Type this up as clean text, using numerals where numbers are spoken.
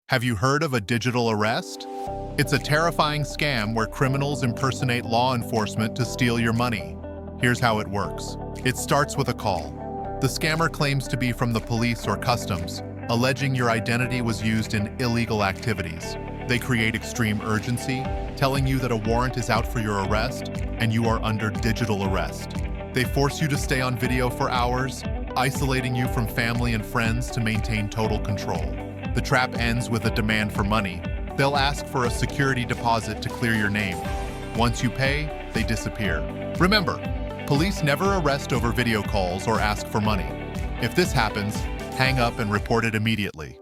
Have you heard of a digital arrest? It's a terrifying scam where criminals impersonate law enforcement to steal your money. Here's how it works. It starts with a call. The scammer claims to be from the police or customs, alleging your identity was used in illegal activities. They create extreme urgency, telling you that a warrant is out for your arrest and you are under digital arrest. They force you to stay on video for hours, isolating you from family and friends to maintain total control. The trap ends with a demand for money. They'll ask for a security deposit to clear your name. Once you pay, they disappear. Remember, police never arrest over video calls or ask for money. If this happens, hang up and report it immediately.